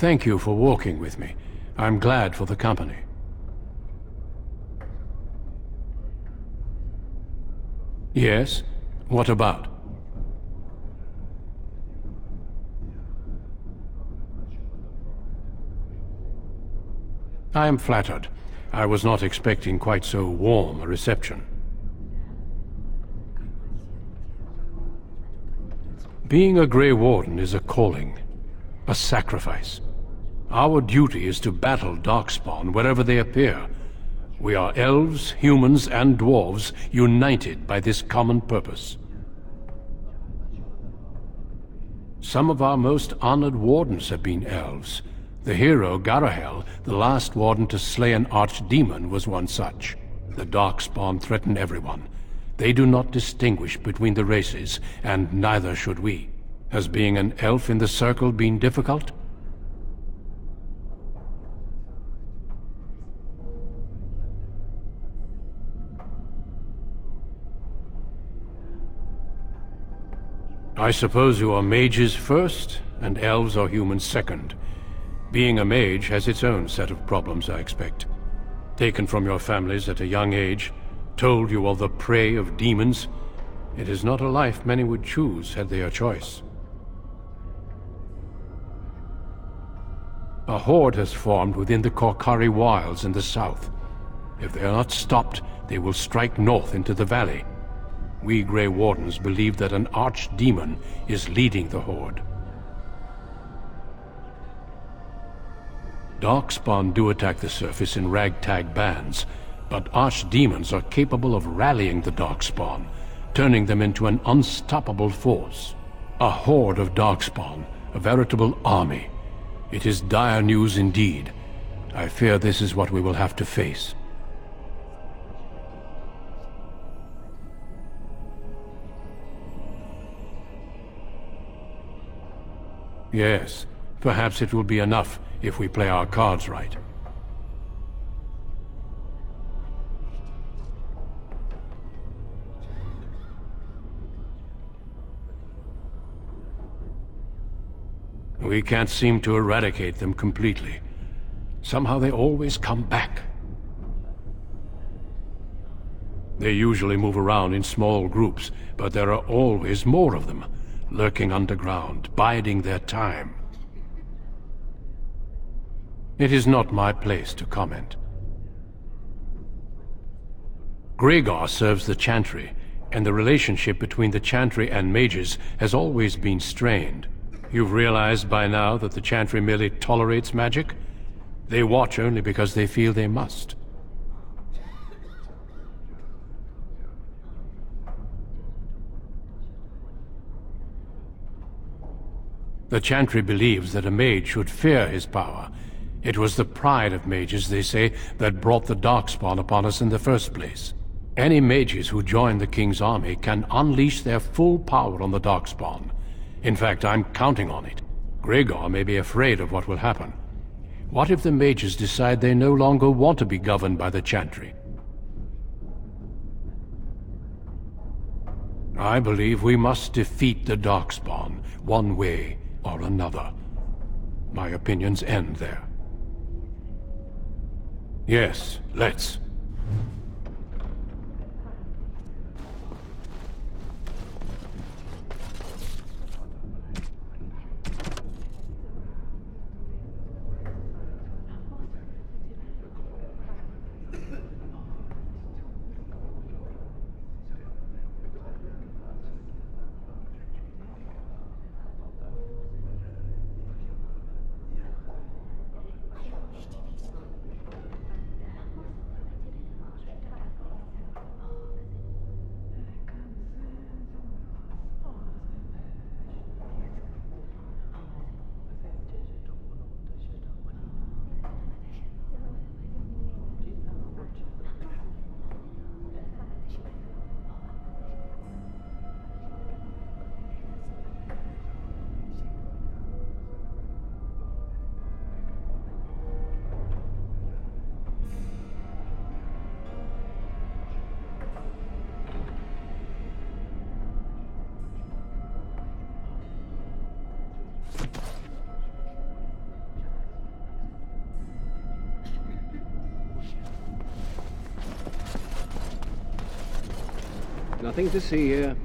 Thank you for walking with me. I'm glad for the company. Yes? What about? I am flattered. I was not expecting quite so warm a reception. Being a Grey Warden is a calling, a sacrifice. Our duty is to battle Darkspawn wherever they appear. We are elves, humans, and dwarves united by this common purpose. Some of our most honored wardens have been elves. The hero, Garahel, the last warden to slay an archdemon, was one such. The Darkspawn threaten everyone. They do not distinguish between the races, and neither should we. Has being an elf in the circle been difficult? I suppose you are mages first, and elves or humans second. Being a mage has its own set of problems, I expect. Taken from your families at a young age, told you are the prey of demons. It is not a life many would choose had they a choice. A horde has formed within the Korkari wilds in the south. If they are not stopped, they will strike north into the valley. We Grey Wardens believe that an archdemon is leading the horde. Darkspawn do attack the surface in ragtag bands, but archdemons are capable of rallying the Darkspawn, turning them into an unstoppable force. A horde of Darkspawn, a veritable army. It is dire news indeed. I fear this is what we will have to face. Yes, perhaps it will be enough if we play our cards right. We can't seem to eradicate them completely. Somehow they always come back. They usually move around in small groups, but there are always more of them, lurking underground, biding their time. It is not my place to comment. Gregor serves the Chantry, and the relationship between the Chantry and mages has always been strained. You've realized by now that the Chantry merely tolerates magic? They watch only because they feel they must. The Chantry believes that a mage should fear his power. It was the pride of mages, they say, that brought the Darkspawn upon us in the first place. Any mages who join the King's army can unleash their full power on the Darkspawn. In fact, I'm counting on it. Gregor may be afraid of what will happen. What if the mages decide they no longer want to be governed by the Chantry? I believe we must defeat the Darkspawn, one way or another. My opinions end there. Yes, let's. Nothing to see here.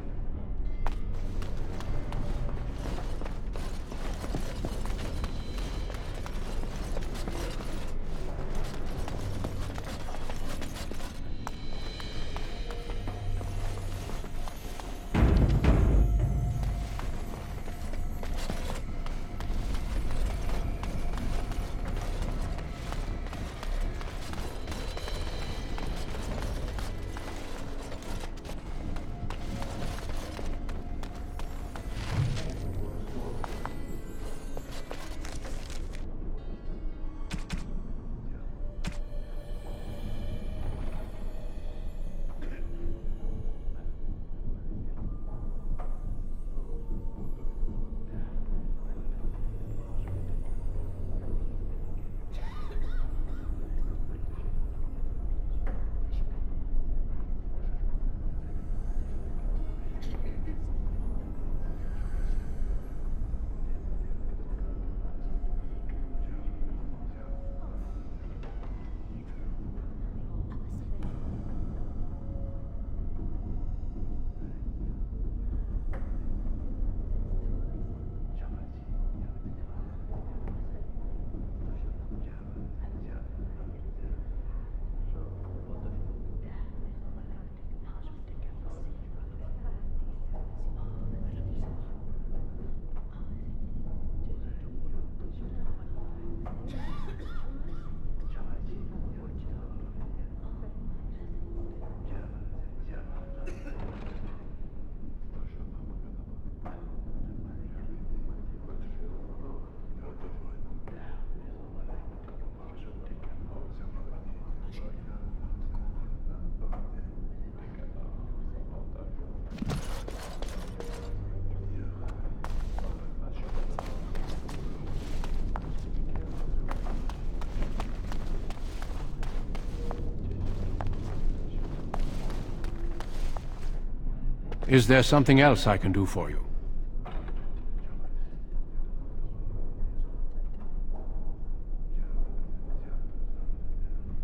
Is there something else I can do for you?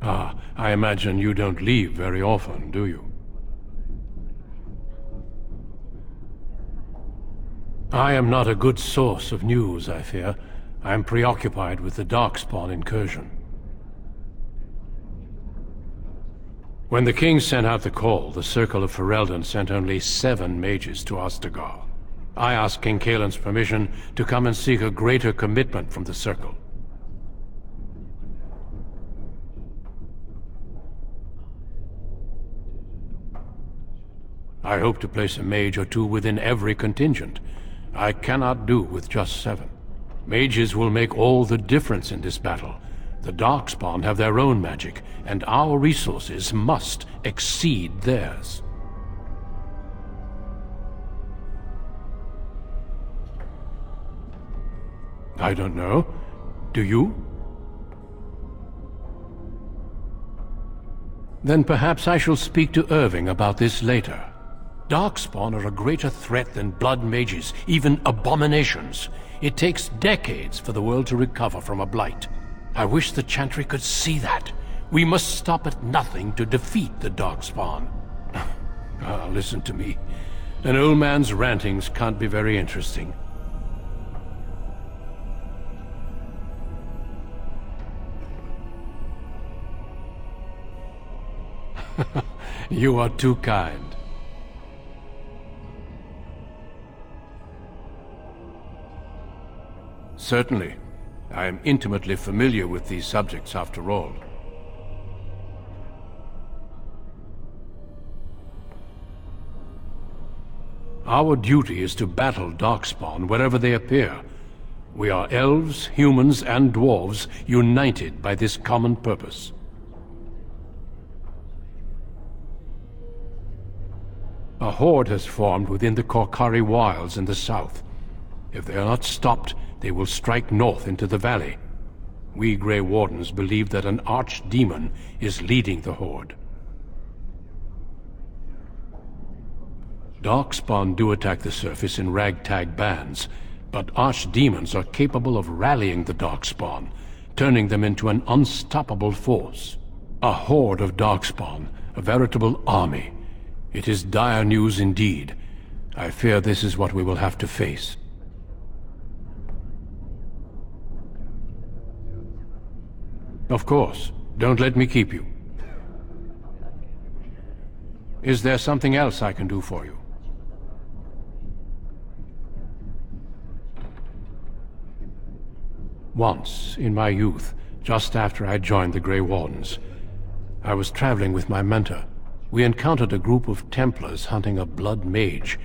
Ah, I imagine you don't leave very often, do you? I am not a good source of news, I fear. I am preoccupied with the Darkspawn incursion. When the king sent out the call, the Circle of Ferelden sent only 7 mages to Ostagar. I asked King Kaelin's permission to come and seek a greater commitment from the Circle. I hope to place a mage or 2 within every contingent. I cannot do with just 7. Mages will make all the difference in this battle. The Darkspawn have their own magic, and our resources must exceed theirs. I don't know. Do you? Then perhaps I shall speak to Irving about this later. Darkspawn are a greater threat than blood mages, even abominations. It takes decades for the world to recover from a blight. I wish the Chantry could see that. We must stop at nothing to defeat the Darkspawn. Listen to me. An old man's rantings can't be very interesting. You are too kind. Certainly. I am intimately familiar with these subjects, after all. Our duty is to battle Darkspawn wherever they appear. We are elves, humans, and dwarves united by this common purpose. A horde has formed within the Korkari wilds in the south. If they are not stopped, they will strike north into the valley. We Grey Wardens believe that an archdemon is leading the horde. Darkspawn do attack the surface in ragtag bands, but archdemons are capable of rallying the Darkspawn, turning them into an unstoppable force. A horde of Darkspawn, a veritable army. It is dire news indeed. I fear this is what we will have to face. Of course. Don't let me keep you. Is there something else I can do for you? Once, in my youth, just after I joined the Grey Wardens, I was traveling with my mentor. We encountered a group of Templars hunting a blood mage.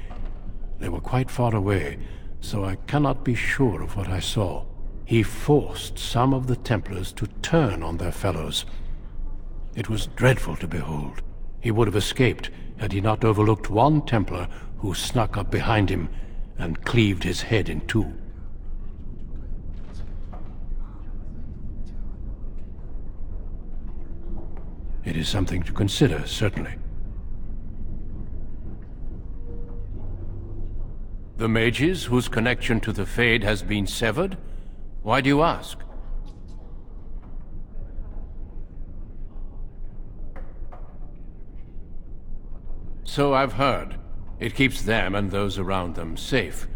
They were quite far away, so I cannot be sure of what I saw. He forced some of the Templars to turn on their fellows. It was dreadful to behold. He would have escaped had he not overlooked one Templar who snuck up behind him and cleaved his head in two. It is something to consider, certainly. The mages whose connection to the Fade has been severed? Why do you ask? So I've heard. It keeps them and those around them safe.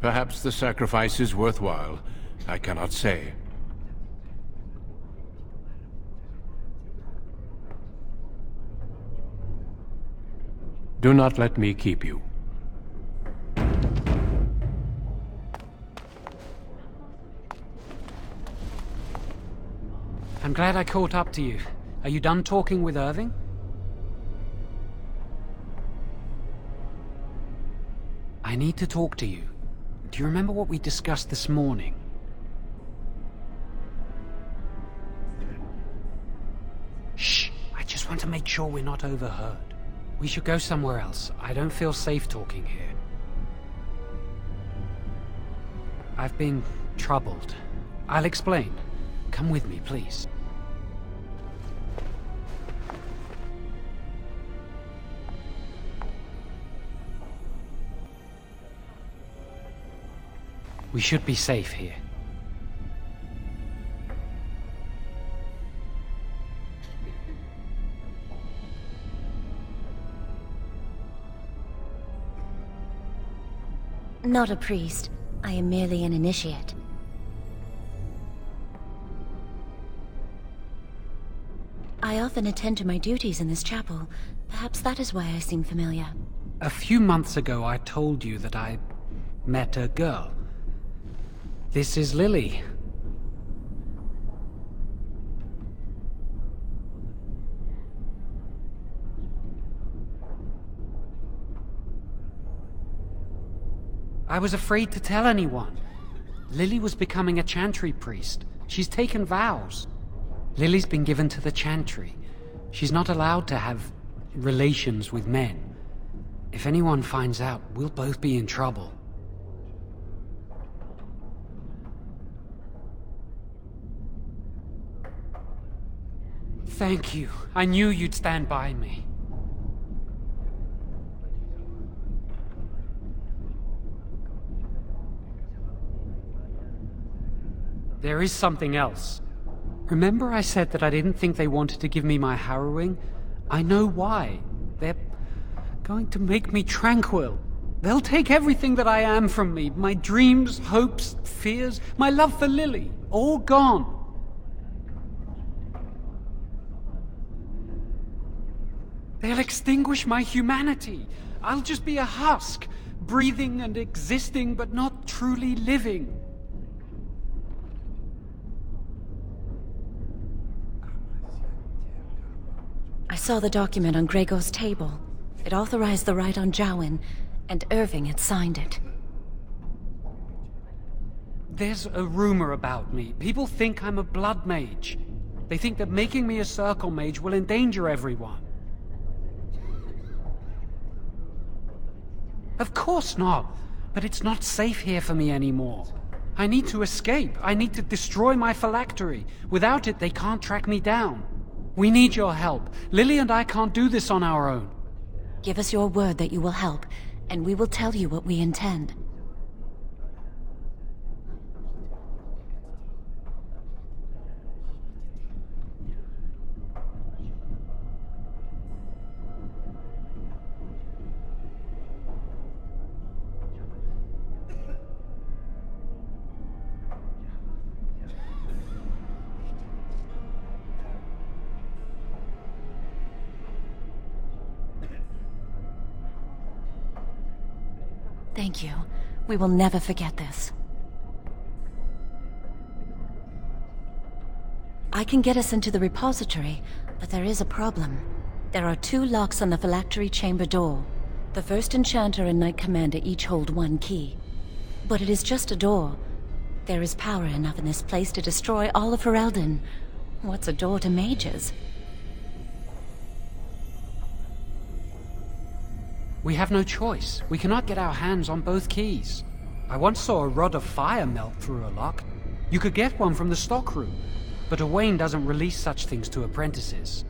Perhaps the sacrifice is worthwhile. I cannot say. Do not let me keep you. I'm glad I caught up to you. Are you done talking with Irving? I need to talk to you. Do you remember what we discussed this morning? Shh! I just want to make sure we're not overheard. We should go somewhere else. I don't feel safe talking here. I've been troubled. I'll explain. Come with me, please. We should be safe here. Not a priest. I am merely an initiate. I often attend to my duties in this chapel. Perhaps that is why I seem familiar. A few months ago, I told you that I met a girl. This is Lily. I was afraid to tell anyone. Lily was becoming a chantry priest. She's taken vows. Lily's been given to the chantry. She's not allowed to have relations with men. If anyone finds out, we'll both be in trouble. Thank you. I knew you'd stand by me. There is something else. Remember I said that I didn't think they wanted to give me my harrowing? I know why. They're going to make me tranquil. They'll take everything that I am from me. My dreams, hopes, fears, my love for Lily. All gone. They'll extinguish my humanity. I'll just be a husk, breathing and existing, but not truly living. I saw the document on Gregor's table. It authorized the right on Jowen, and Irving had signed it. There's a rumor about me. People think I'm a blood mage. They think that making me a circle mage will endanger everyone. Of course not, but it's not safe here for me anymore. I need to escape. I need to destroy my phylactery. Without it, they can't track me down. We need your help. Lily and I can't do this on our own. Give us your word that you will help, and we will tell you what we intend. Thank you. We will never forget this. I can get us into the repository, but there is a problem. There are 2 locks on the phylactery chamber door. The First Enchanter and Knight Commander each hold 1 key. But it is just a door. There is power enough in this place to destroy all of Ferelden. What's a door to mages? We have no choice. We cannot get our hands on both keys. I once saw a rod of fire melt through a lock. You could get one from the stockroom, but Owain doesn't release such things to apprentices.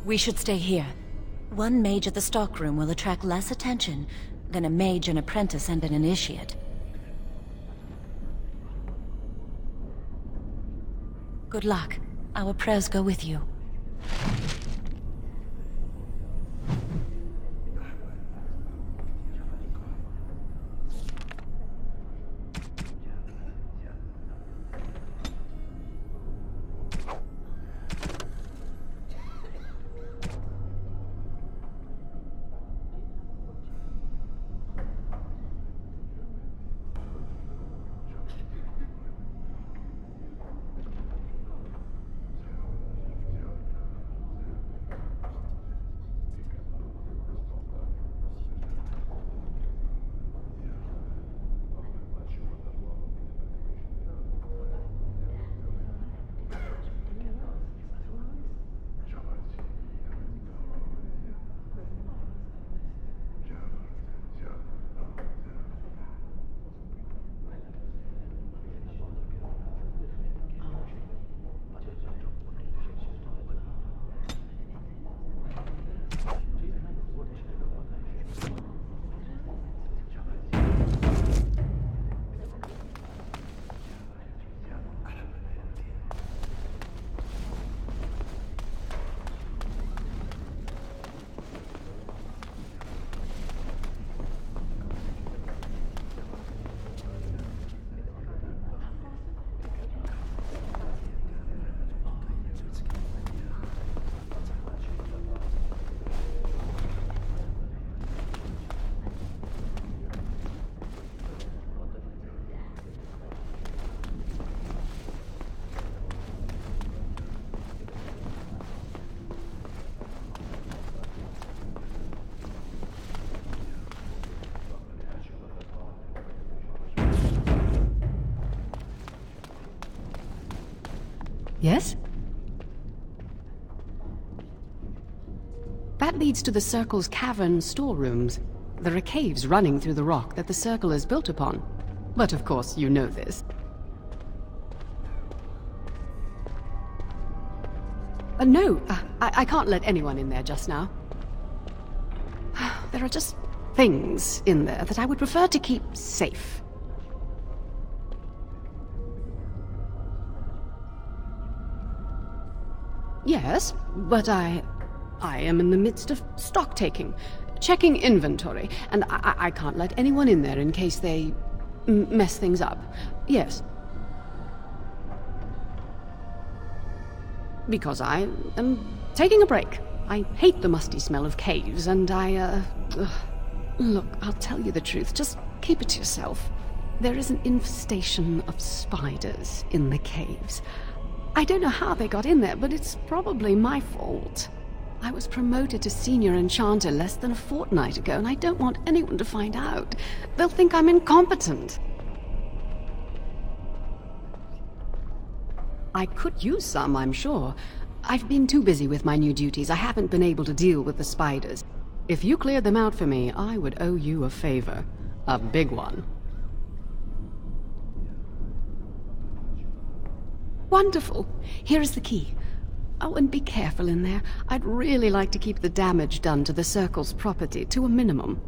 We should stay here. 1 mage at the stockroom will attract less attention than a mage, an apprentice, and an initiate. Good luck. Our prayers go with you. Yes? That leads to the Circle's cavern storerooms. There are caves running through the rock that the Circle is built upon. But of course, you know this. No, I can't let anyone in there just now. There are just things in there that I would prefer to keep safe. Yes, but I am in the midst of stock taking, checking inventory, and I can't let anyone in there in case they mess things up. Yes. Because I am taking a break. I hate the musty smell of caves, and Look, I'll tell you the truth. Just keep it to yourself. There is an infestation of spiders in the caves. I don't know how they got in there, but it's probably my fault. I was promoted to senior enchanter less than a fortnight ago, and I don't want anyone to find out. They'll think I'm incompetent. I could use some, I'm sure. I've been too busy with my new duties. I haven't been able to deal with the spiders. If you cleared them out for me, I would owe you a favor. A big one. Wonderful. Here is the key. Oh, and be careful in there. I'd really like to keep the damage done to the Circle's property to a minimum.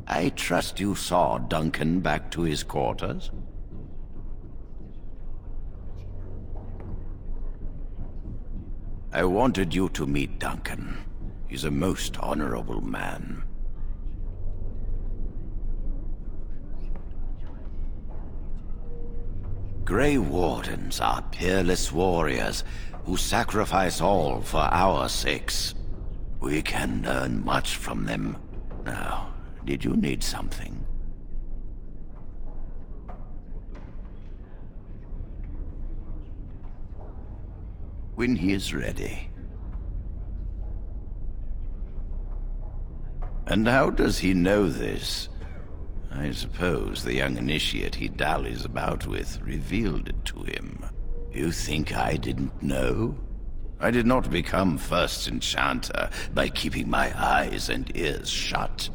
I trust you saw Duncan back to his quarters? I wanted you to meet Duncan. He's a most honorable man. Grey Wardens are peerless warriors who sacrifice all for our sakes. We can learn much from them. Now, did you need something? When he is ready. And how does he know this? I suppose the young initiate he dallies about with revealed it to him. You think I didn't know? I did not become first enchanter by keeping my eyes and ears shut.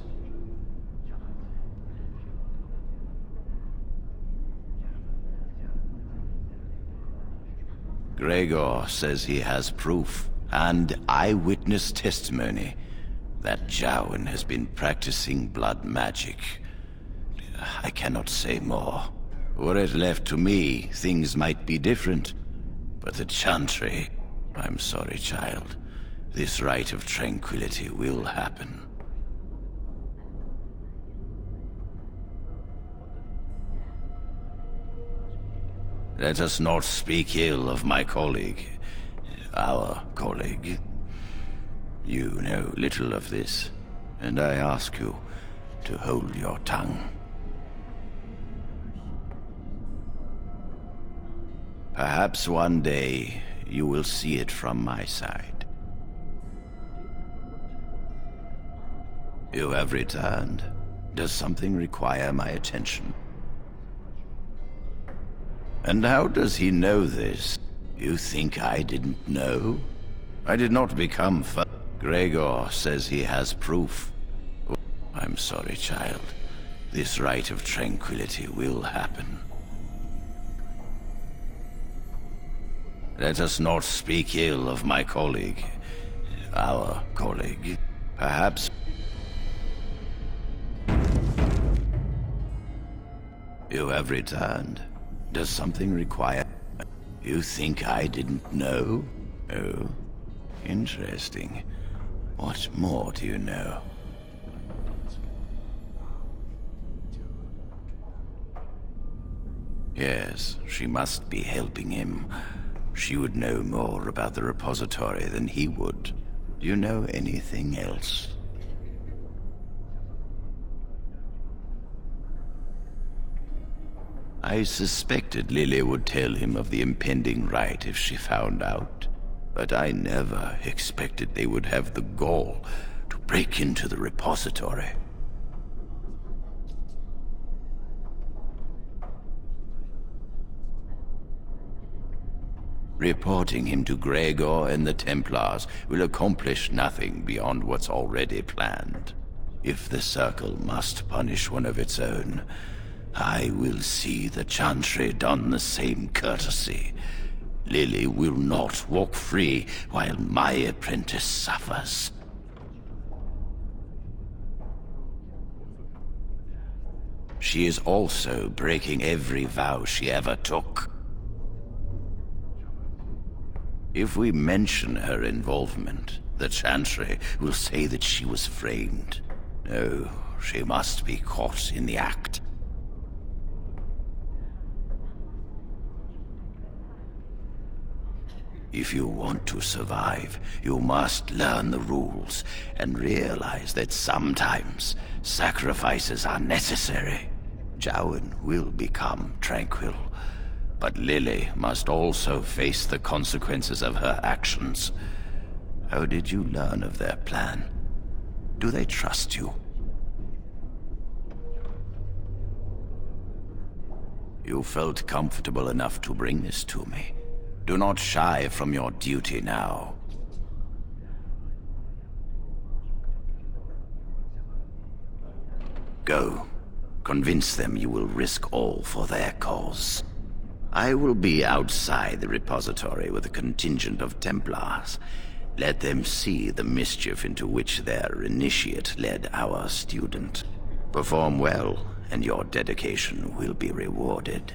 Gregor says he has proof and eyewitness testimony that Jowen has been practicing blood magic. I cannot say more. Were it left to me, things might be different. But the Chantry... I'm sorry, child. This rite of tranquility will happen. Let us not speak ill of my colleague. Our colleague. You know little of this, and I ask you to hold your tongue. Perhaps one day you will see it from my side. You have returned. Does something require my attention? And how does he know this? You think I didn't know? I did not become Gregor says he has proof. I'm sorry, child. This rite of tranquility will happen. Let us not speak ill of my colleague. Our colleague. Perhaps... You have returned. Does something require... You think I didn't know? Oh, interesting. What more do you know? Yes, she must be helping him. She would know more about the repository than he would. Do you know anything else? I suspected Lily would tell him of the impending rite if she found out. But I never expected they would have the gall to break into the repository. Reporting him to Gregor and the Templars will accomplish nothing beyond what's already planned. If the Circle must punish one of its own, I will see the Chantry done the same courtesy. Lily will not walk free while my apprentice suffers. She is also breaking every vow she ever took. If we mention her involvement, the Chantry will say that she was framed. No, she must be caught in the act. If you want to survive, you must learn the rules and realize that sometimes sacrifices are necessary. Jowen will become tranquil, but Lily must also face the consequences of her actions. How did you learn of their plan? Do they trust you? You felt comfortable enough to bring this to me. Do not shy from your duty now. Go. Convince them you will risk all for their cause. I will be outside the repository with a contingent of Templars. Let them see the mischief into which their initiate led our student. Perform well, and your dedication will be rewarded.